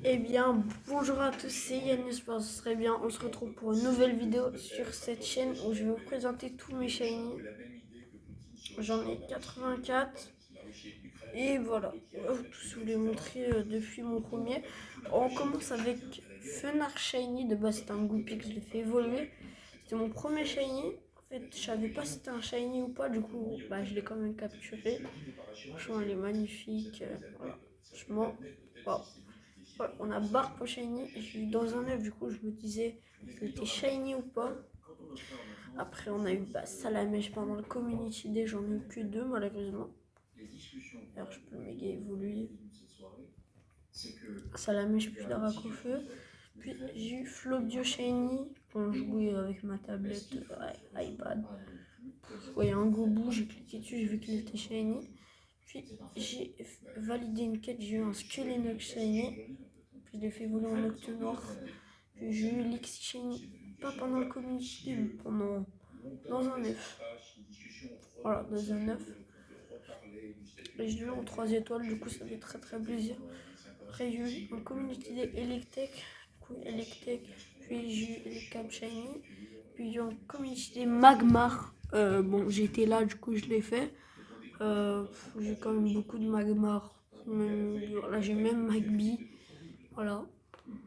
Eh bien, bonjour à tous, c'est Yann, j'espère que ce serait bien. On se retrouve pour une nouvelle vidéo sur cette chaîne où je vais vous présenter tous mes shiny. J'en ai 84. Et voilà, je vous l'ai montré depuis mon premier. On commence avec Fenard Shiny. De base, c'était un Goupil que je l'ai fait évoluer. C'était mon premier shiny. En fait, je savais pas si c'était un shiny ou pas. Du coup, je l'ai quand même capturé. Franchement, elle est magnifique. Voilà. Franchement, wow. Ouais, on a Barbe Shiny. J'ai eu dans un œuf, du coup, je me disais si c'était shiny ou pas. Après, on a eu Salamèche pendant le Community Day. J'en ai eu que deux, malheureusement. Alors, je peux le méga évoluer. Salamèche puis Daracofeu. Puis j'ai eu Flobio Shiny quand je jouais avec ma tablette iPad. Je voyais un Gobou, j'ai cliqué dessus, j'ai vu qu'il était shiny. Puis j'ai validé une quête, j'ai eu un Skelenox Shiny. Puis je l'ai fait voler en Octonoir. Puis j'ai eu Lixie Shiny, pas pendant le community day, mais dans un œuf. Voilà, dans un œuf. Et je l'ai eu en 3 étoiles, du coup ça fait très très plaisir. Après j'ai eu un community day Electek, du coup Electek, puis j'ai eu les Cap Shiny, puis j'ai eu un community day Magmar. Bon, j'étais là, du coup je l'ai fait. J'ai quand même beaucoup de Magmar. Voilà, j'ai même Magby. Voilà.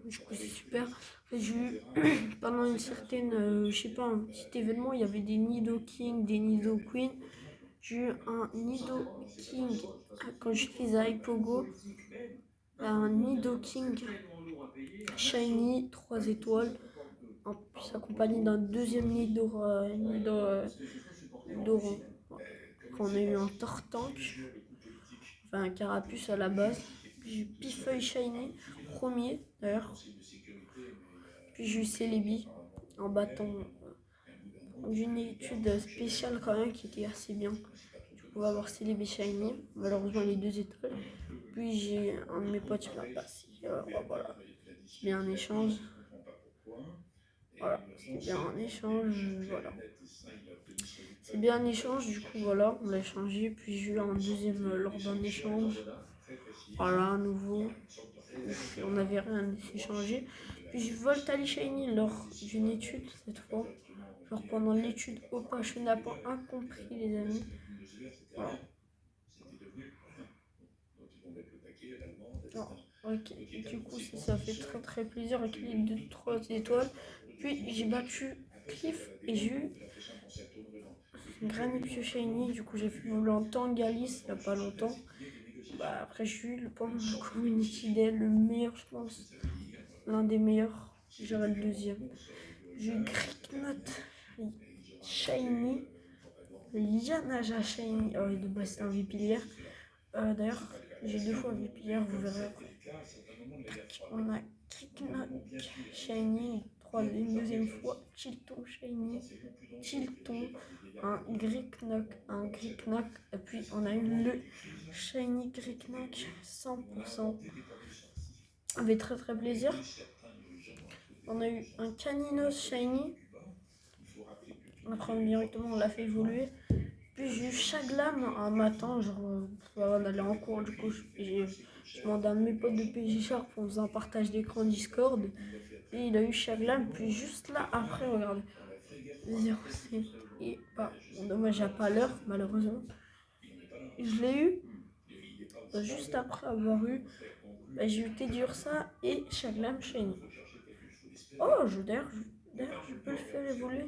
Du coup, c'est super. J'ai eu, pendant une certaine, je sais pas, un petit événement, il y avait des Nido King, des Nido Queen. J'ai eu un Nido King quand je faisais à Hypogo. Un Nido King Shiny, 3 étoiles. En plus, accompagné d'un deuxième Nidoran. Quand on a eu un Tortank, enfin un Carapuce à la base. Puis j'ai eu Pifeuille Shiny, premier d'ailleurs. Puis j'ai eu Celebi en battant d'une étude spéciale quand même qui était assez bien. Du coup, on va voir Celebi Shiny, malheureusement les 2 étoiles. Puis j'ai un de mes potes qui l'a passé. Voilà, c'est bien un échange. Voilà, c'est bien un échange. Voilà. C'est bien un échange, du coup, voilà, on l'a échangé. Puis j'ai eu un deuxième lors d'un échange. Voilà, à nouveau. On n'avait rien échangé. Puis j'ai Voltali Shiny lors d'une étude cette fois. Genre pendant l'étude Opa Chenapan incompris les amis. Voilà. Ok, du coup ça fait très très plaisir avec les 2-3 étoiles. Puis j'ai battu Cliff et j'ai eu Granny Shiny. Du coup j'ai fait voler en Tangalis il n'y a pas longtemps. Après j'ai eu pendant le Community Day le meilleur, je pense, l'un des meilleurs. J'aurais le deuxième. J'ai eu Gricknot Shiny. Yanaja Shiny. Oh, de base c'est un Vipilière. D'ailleurs, j'ai 2 fois Vipilière, vous verrez après. Tac, on a Kicknock Shiny, une deuxième fois Chilton Shiny, Chilton, un Gricknock, et puis on a eu le Shiny Gricknock 100%. Ça fait très très plaisir. On a eu un Caninos Shiny. Après directement on l'a fait évoluer. Puis j'ai eu Chaglam un matin, genre on allait en cours, du coup je demandé à un de mes potes de PG Sharp, on faisait un partage d'écran Discord. Et il a eu Chaglam, puis juste là après, regardez, 07. Et bon, dommage, j'ai pas l'heure, malheureusement. Je l'ai eu juste après avoir eu. J'ai eu Teddy Ursa et Chaglam Shiny. Oh, d'ailleurs, je peux le faire évoluer.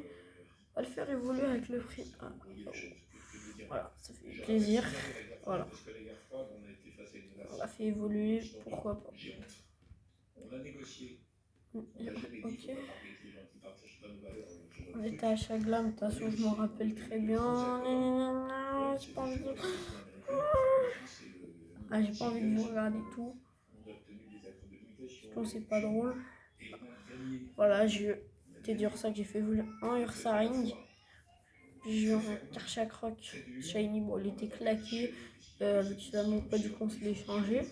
On va le faire évoluer avec le prix. Voilà, ça fait plaisir. Voilà. On l'a fait évoluer, pourquoi pas. Ok. On était à Chaglam, de toute façon, je m'en rappelle très bien. J'ai pas envie de... j'ai pas envie de vous regarder tout. Sinon, c'est pas drôle. Voilà, j'ai Teddy Ursa que j'ai fait évoluer en Ursaring. Puis j'ai eu un Karchakroc Shiny, bon, il était claqué. Avec mon pote, du coup, on se l'est échangé.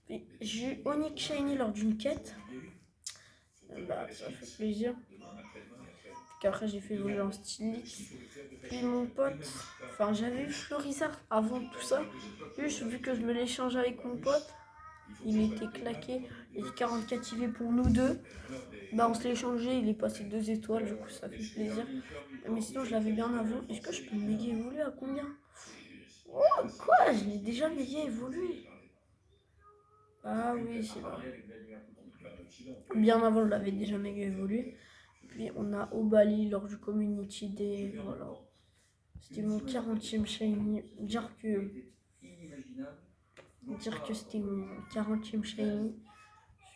Puis j'ai eu Onyx Shiny lors d'une quête. Ça fait plaisir. Puis après, j'ai fait évoluer en Stylix. Puis mon pote, j'avais eu Florizard avant tout ça. Juste vu que je me l'échange avec mon pote. il était claqué. Il était 44 IV pour nous deux. Bah on se l'est échangé, il est passé 2 étoiles, du coup ça fait plaisir. Mais sinon je l'avais bien avant. Est-ce que je peux le méga évoluer à combien? Oh quoi? Je l'ai déjà méga évolué. Ah oui, c'est vrai. Bien avant je l'avais déjà méga évolué. Puis on a Obali lors du Community Day, voilà. C'était mon 40e shiny. Dire que c'était mon 40e shiny.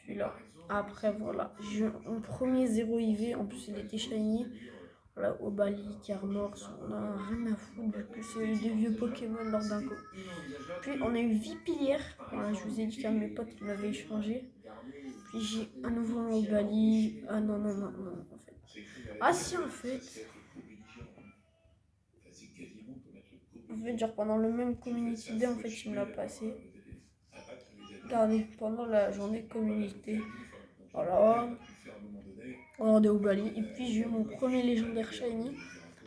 Celui-là. Après, voilà. J'ai eu mon premier 0 IV. En plus, il était shiny. Voilà, Obali, Carmors. On a rien à foutre. Du coup, c'est des vieux Pokémon lors d'un coup. Puis, on a eu Vipillière. Voilà, je vous ai dit qu'un de mes potes qui m'avait échangé. Puis, j'ai un nouveau Obali. Ah non, non, non, non, en fait. Ah si, en fait. Genre pendant le même community day, en fait, il me l'a passé. Regardez, pendant la journée community. Voilà. Regardez au Bali. Et puis j'ai eu mon premier légendaire shiny.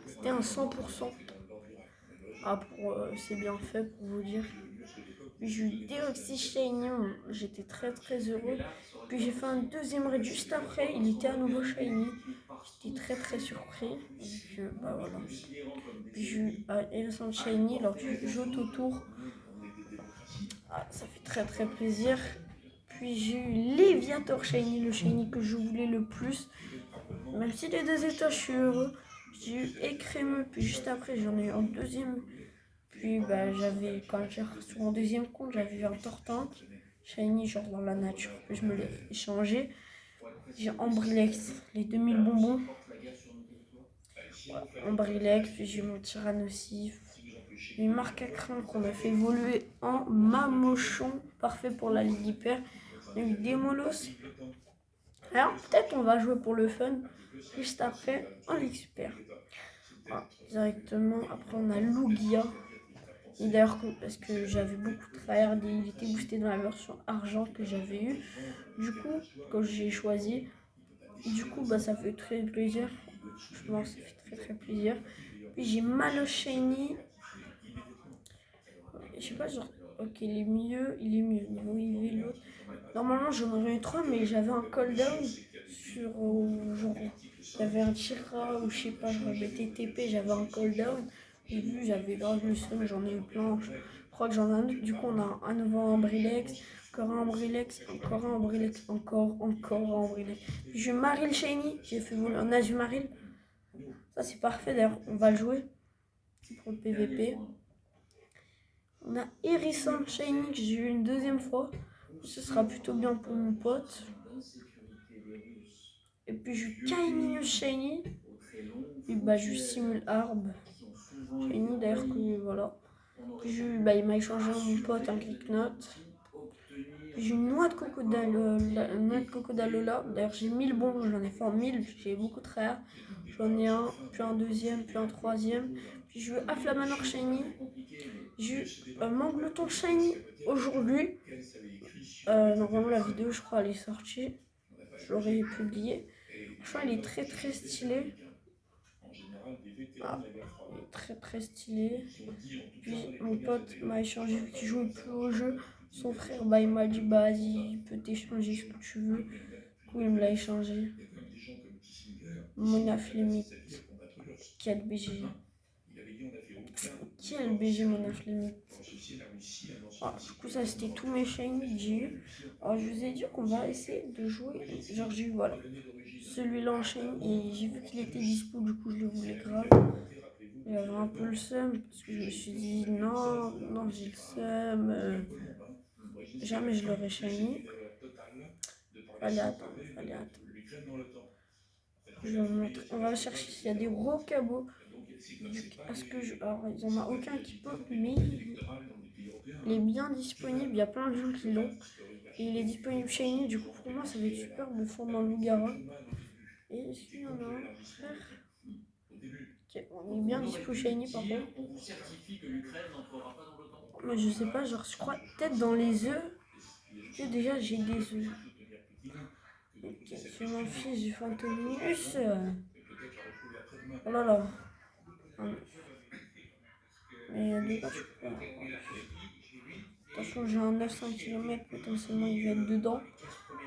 C'était un 100%. Ah, c'est bien fait pour vous dire. Puis j'ai eu Deoxys shiny. J'étais très très heureux. Puis j'ai fait un deuxième raid juste après. Il était à nouveau shiny. J'étais très très surpris. Donc bah voilà. Puis j'ai eu Innocent shiny lors du jeu autour. Ah, ça fait très très plaisir. Puis j'ai eu Léviator shiny, le shiny que je voulais le plus. Même si les 2 états, je suis heureux. J'ai eu Écrémeux, puis juste après, j'en ai eu un deuxième. Puis bah, quand j'ai reçu mon deuxième compte, j'avais eu un Tortank shiny, genre dans la nature. Puis je me l'ai échangé. J'ai Ambrilex, les 2000 bonbons. Ouais, Ambrilex, puis j'ai mon Tyrannosif. Une marque à crin qu'on a fait évoluer en Mamochon, parfait pour la Ligue Hyper. On a eu Démolos. Alors peut-être on va jouer pour le fun, juste après en Ligue Super. Voilà, directement, après on a Lugia. Et d'ailleurs, parce que j'avais beaucoup tryhardé, il était boosté dans la version argent que j'avais eu. Du coup, quand j'ai choisi, du coup, bah ça fait très plaisir. Franchement, ça fait très très plaisir. Puis j'ai Malo Shiny. Je sais pas, genre, ok, il est mieux. Niveau IV, l'autre. Normalement, j'en aurais eu 3, mais j'avais un cooldown sur. Genre, j'avais un Tira ou je sais pas, je remettais TP, j'avais un cooldown. J'ai vu, j'avais grave le seum, j'en ai eu plein. Je crois que j'en ai un autre. Du coup, on a un nouveau Ambrilex, encore un Ambrilex, encore un Ambrilex, encore un Ambrilex. Puis je marie le Shiny, j'ai fait voler un Azumaril. Ça, c'est parfait d'ailleurs, on va le jouer pour le PVP. On a Hérisson Shiny que j'ai eu une deuxième fois. Ce sera plutôt bien pour mon pote. Et puis j'ai eu Kaiminus Shiny. Et bah j'ai eu Simul Arb. Shiny d'ailleurs que voilà. Puis j'ai eu, il m'a échangé mon pote un Gricknote. Puis j'ai une noix de Cocodalola. D'ailleurs j'ai 1000 bons, j'en ai fait en 1000. J'ai beaucoup de rares. J'en ai un, puis un deuxième, puis un troisième. Puis j'ai eu Afflamanor Shiny. J'ai eu Mangleton Shiny aujourd'hui. Normalement la vidéo je crois elle est sortie. Je l'aurais publié. Franchement il est très très stylé. Ah, il est très très stylé. Puis mon pote m'a échangé vu qu'il jouait plus au jeu. Son frère il m'a dit bah vas-y il peut t'échanger ce que tu veux. Du coup il me l'a échangé. Monaflémite. Quel BG. Quel BG Monaflémite. Ah, du coup ça c'était tous mes shiny que j'ai eu. Alors je vous ai dit qu'on va essayer de jouer. Genre j'ai eu voilà. Celui-là en shiny et j'ai vu qu'il était dispo, du coup je le voulais grave. J'avais un peu le seum parce que je me suis dit non, non j'ai le seum. Jamais je l'aurais shiny. Fallait attendre, fallait attendre. Je vais vous montrer. On va chercher s'il y a des rocabots. Alors il n'y en a aucun qui peut, mais il est bien disponible. Il y a plein de gens qui l'ont. Et il est disponible shiny, du coup pour moi ça va être super de fondre un loup-garou. Et est-ce qu'il y en a un, frère? Ok, on est bien dispo shiny par contre. Mais je sais pas, genre je crois peut-être dans les œufs. Que déjà j'ai des œufs. Ok, c'est mon fils du Fantominus. Oh là là. Mais de quoi tu parles? Attention, j'ai un 900 km, potentiellement il va être dedans.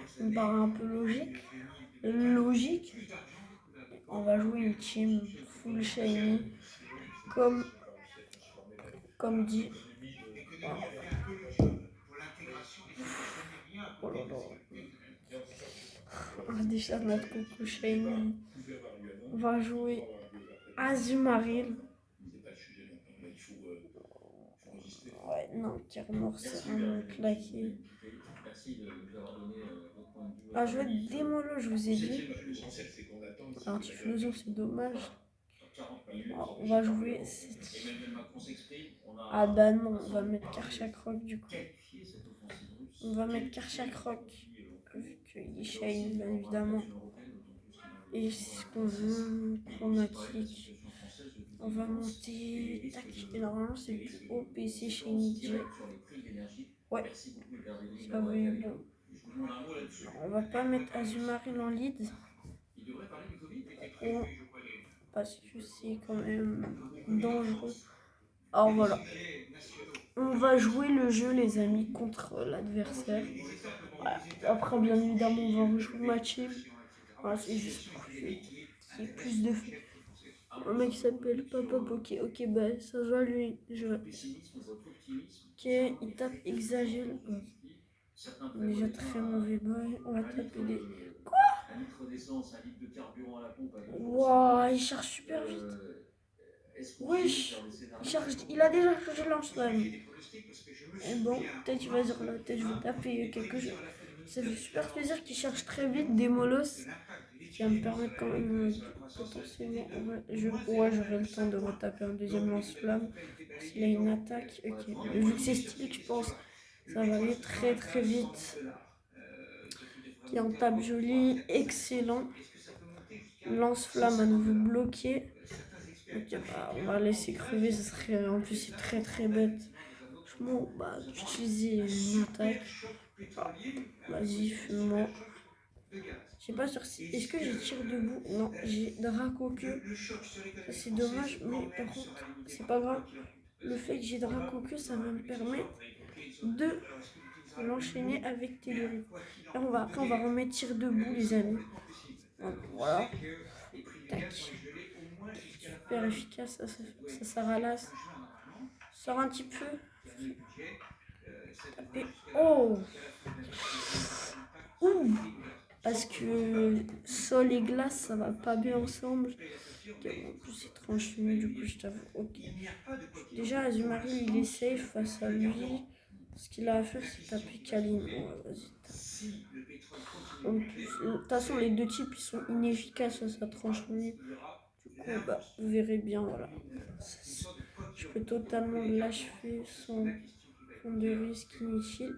Ça me paraît un peu logique. Logique. On va jouer une team full shiny. Comme dit. Oh là là. Déjà notre Coco Shiny. On va jouer Azumarill. Ouais, non, Tyrmor, c'est un claqué. On va jouer Démolo, je vous ai dit. Alors, Typhlosion, c'est dommage. Alors, on va jouer. Ah bah non, on va mettre Karchakroc du coup. On va mettre Karchakroc, vu qu'il est shiny, bien évidemment. Et c'est ce qu'on veut, chromatique. On va monter. Tac. Et normalement, c'est plus haut PC shiny J. Ouais, ça va être bon. On va pas mettre Azumarill en lead. Parce que c'est quand même dangereux. Alors voilà. On va jouer le jeu, les amis, contre l'adversaire. Voilà. Après, bien évidemment, on va rejouer ma team. Voilà, c'est juste pour qu'il y ait plus de feu. Un mec qui s'appelle Papa Poké. Ok, bah ça va lui. Ok, il tape exagère. Déjà très mauvais boy. On va taper des. Quoi? Waouh, il charge super vite. Wesh, il a déjà chargé lance-flamme. Et bon, peut-être il va dire là, peut-être je vais taper quelque chose. Ça fait super plaisir qu'il charge très vite des molosses. Qui va me permettre quand même potentiellement. Ouais, j'aurai le temps de retaper un deuxième lance-flamme. S'il a une attaque, ok. Mais vu que c'est style, je pense ça va aller très très vite. Qui en tape joli, excellent. Lance-flamme à nouveau bloqué. Ok, bah, on va laisser crever, ça serait en plus c'est très très bête. Franchement, bah d'utiliser une attaque. Ah, vas-y, fume-moi. Je sais pas sur si. Est-ce que j'ai tir debout? Non, j'ai Dracoque. Ça c'est dommage, mais par contre, c'est pas grave. Le fait que j'ai Dracoque, ça va me permettre de l'enchaîner avec Télérif. Après, on va remettre tir debout, les amis. Donc voilà. Tac. Super efficace, ça ralasse. Sort un petit peu. Taper. Oh! Ouh! Parce que sol et glace, ça va pas bien ensemble. Okay, bon, en plus, c'est tranché, du coup, je t'avoue. Ok. Déjà, Azumarill, il est safe face à lui. Ce qu'il a à faire, c'est taper Kaline. Ouais, vas-y, tape. En plus, de toute façon, les deux types, ils sont inefficaces à sa tranche nuit. Du coup, bah, vous verrez bien, voilà. Je peux totalement l'achever sans prendre de risque inutile.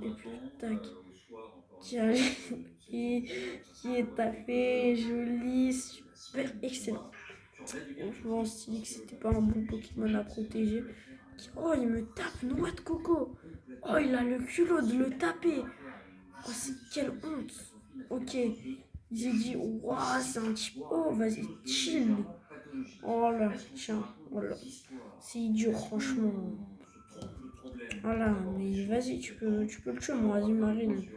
Et puis tac. Qui est tapé, joli, super, excellent. Franchement, Stylix, c'était pas un bon Pokémon à protéger. Oh, il me tape, noix de coco. Oh, il a le culot de le taper. Oh, c'est quelle honte. Ok, il s'est dit, waouh, c'est un type. Oh, vas-y, chill. Oh là, tiens, voilà. C'est idiot, franchement. Voilà, mais vas-y, tu peux le tuer, moi, Azumarill.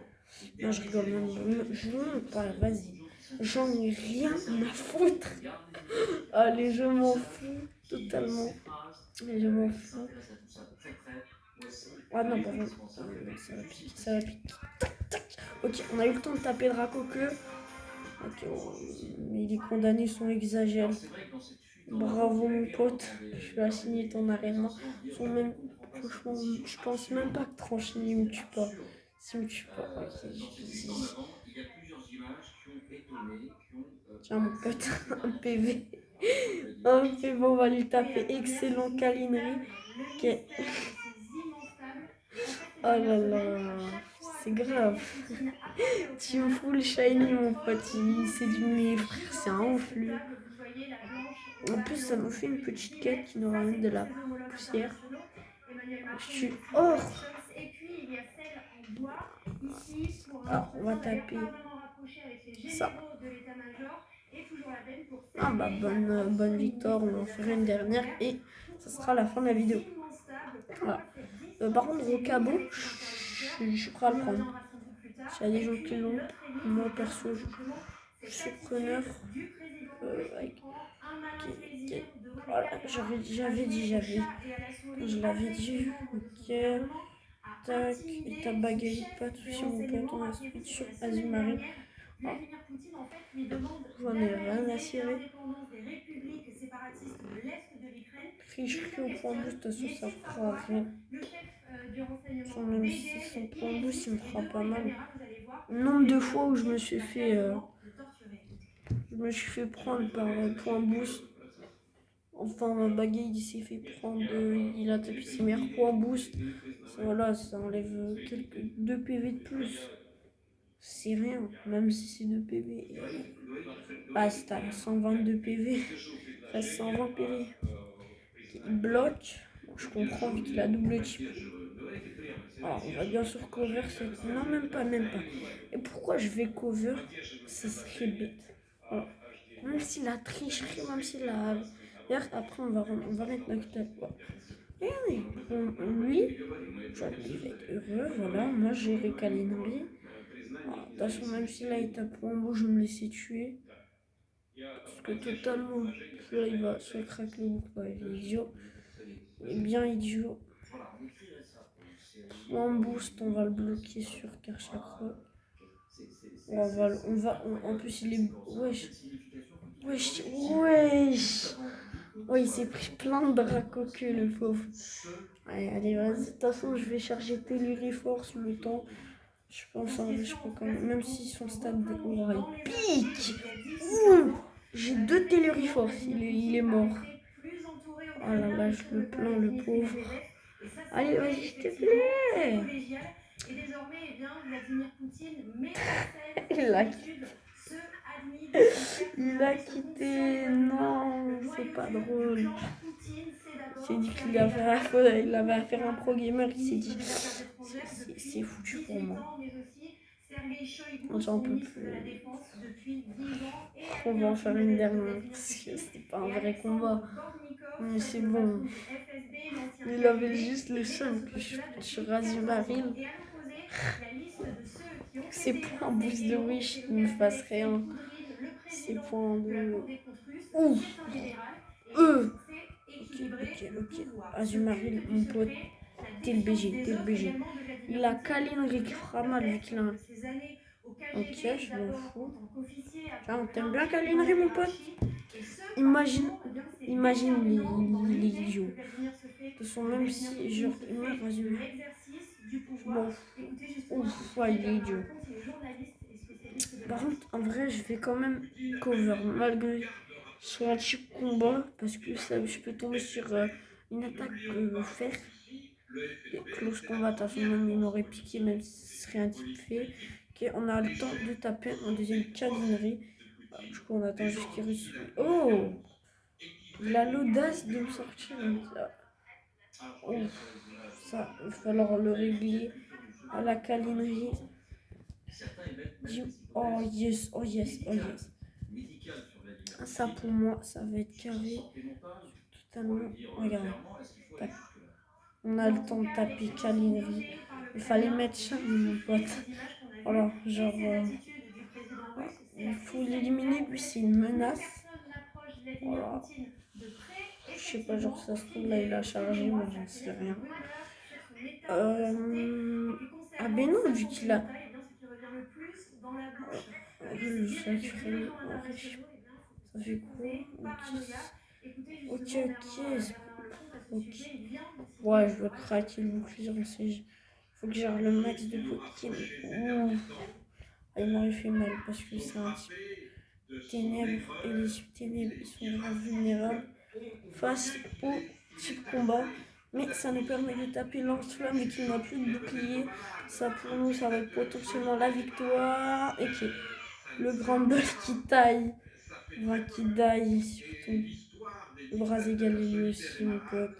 Non, je rigole même. Je pas, vas-y. J'en ai rien à foutre. Allez, je m'en fous totalement. Je m'en fous. Ah non, par contre, ça va piquer, ça va piquer. Tac, tac. Ok, on a eu le temps de taper Dracoque. Ok, mais il est condamné, son exagère. Bravo mon pote, je vais assigner ton arènement. Franchement, je pense même pas que Tranchini me tue pas. S'il me tue pas, ok. Tiens mon pote, un PV. Un PV, on va lui taper. Excellent câlinerie. Ok. Oh là là, c'est grave. Team full shiny mon pote, c'est du mes frères, c'est un ouf lui. En plus ça nous fait une petite quête qui nous ramène de la poussière. Je suis hors. Alors on va taper ça. Ah bah bonne victoire, on en fera une dernière et ça sera la fin de la vidéo. Voilà. Par contre, au cabot, je suis prêt à le prendre. S'il y a des gens qui l'ont, moi perso, je suis preneur. Avec, voilà, je l'avais dit, ok, tac, et ta baguette, pas de soucis, mon pote, on a suite sur Azumarill. Ah, j'en ai rien à cirer. Tricherie au point boost, de toute façon, ça fera rien. Même si son point boost, il me fera pas mal. Le nombre de fois où je me suis fait prendre par point boost. Enfin, Baguette, il s'est fait prendre, il a tapé ses meilleurs points boost. Voilà, ça enlève quelques 2 PV de plus. C'est rien, même si c'est 2 PV. Ah, c'est à 122 PV. Reste 120 PV. Il bloque. Bon, je comprends vu qu'il a double chip. Alors, on va bien sûr cover cette. Non, même pas. Et pourquoi je vais cover? Ce serait bête. Voilà. Même s'il a tricherie, même s'il a. D'ailleurs, après, on va mettre Noctel. Et lui, genre, il va être heureux. Voilà, moi j'ai récalinerie. De toute façon, même si là il tape en beau, je vais me laisser tuer. Parce que totalement, là il va se craquer le bouc. Ouais, il est idiot. Il est bien idiot. En boost, on va le bloquer sur Karchakra. En plus, il est. Wesh. Oh, il s'est pris plein de dracoqueux, le pauvre. Allez, vas-y. De toute façon, je vais charger Telluriforce le temps. Je pense, je peux quand même si son stade de. Oh, il pique. J'ai 2 Telluriforce. Il est mort. Oh là là, je le plains, le pauvre. Allez, vas-y, s'il te plaît. Il l'a quitté. Il l'a quitté. Non, c'est pas drôle. Il s'est dit qu'il avait à faire un pro gamer. Il s'est dit c'est foutu pour moi. J'en peux plus. On va en faire une dernière parce que c'était pas un vrai combat. Mais c'est bon. Il avait juste le seum que je sur Azumarill. Ses points boost de wish ne me fassent rien. Ses points de. Ouf! Ok. Azumarill, mon pote. T'es le BG. Il a Kalinri qui fera mal vu qu'il a un. Ok, je m'en fous. Genre, t'aimes bien Kalinri, mon pote? Imagine les idiots. De toute façon, même si genre, il meurt Azumarill. Je m'en fous. Ouf, ouais, il est idiot. Par contre, en vrai, je vais quand même cover malgré sur un type combat parce que ça, je peux tomber sur une attaque fer. Close combat, de toute façon, même il m'aurait piqué, même si ce serait un type fait. Ok, on a le temps de taper en deuxième cadinerie. Du coup, on attend juste qu'il réussisse. Oh! Il a l'audace de me sortir. Oh, ça, il va falloir le régler à la calinerie. Oh yes. Ça pour moi, ça va être carré. Totalement. Regarde. Tac. On a le temps de taper calinerie. Il fallait mettre charme, mon pote. Voilà, genre. Il faut l'éliminer, puis c'est une menace. Voilà. Je sais pas, genre ça se trouve là il a chargé, moi j'en sais rien. Ah ben non, vu qu'il a. Ça fait quoi? Ok. Ouais, je dois craquer le bouclier. Faut que j'ai le max de Pokémon. Ah, il m'aurait fait mal parce que c'est un type ténèbres et les types ténèbres ils sont vraiment vulnérables face au type combat. Mais ça nous permet de taper lance-flamme et qu'il n'a plus de bouclier. Ça pour nous, ça va être potentiellement la victoire. Et que le grand bol qui taille. Qui daille surtout. Le bras égalé lui aussi, mon pote.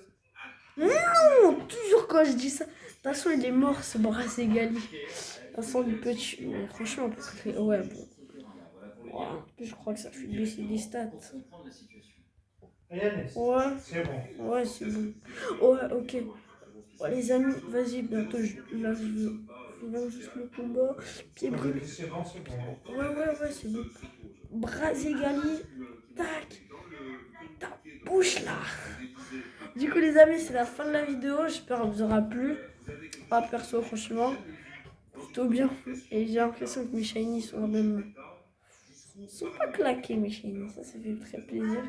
Non, toujours quand je dis ça. De toute façon, il est mort ce bras égalé. De toute façon, il peut tuer. Mais franchement, ouais, bon. En plus, je crois que ça fait baisser des stats. Ouais, c'est bon. Ouais, ok. Bon, les amis, vas-y, bientôt, là, je lance juste le combat. Pied brûlé. Ouais, c'est bon. Bras égali. Tac. Ta bouche là. Du coup, les amis, c'est la fin de la vidéo. J'espère qu'elle vous aura plu. Pas perso, franchement, plutôt bien. Et j'ai l'impression que mes shinies sont même. Ils sont pas claqués, mes shinies. Ça fait très plaisir.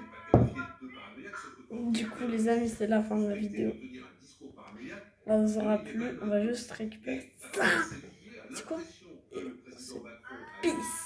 Du coup, les amis, c'est la fin de la vidéo. Là, vous aura plu. On va juste récupérer ça. C'est quoi? Et c'est peace.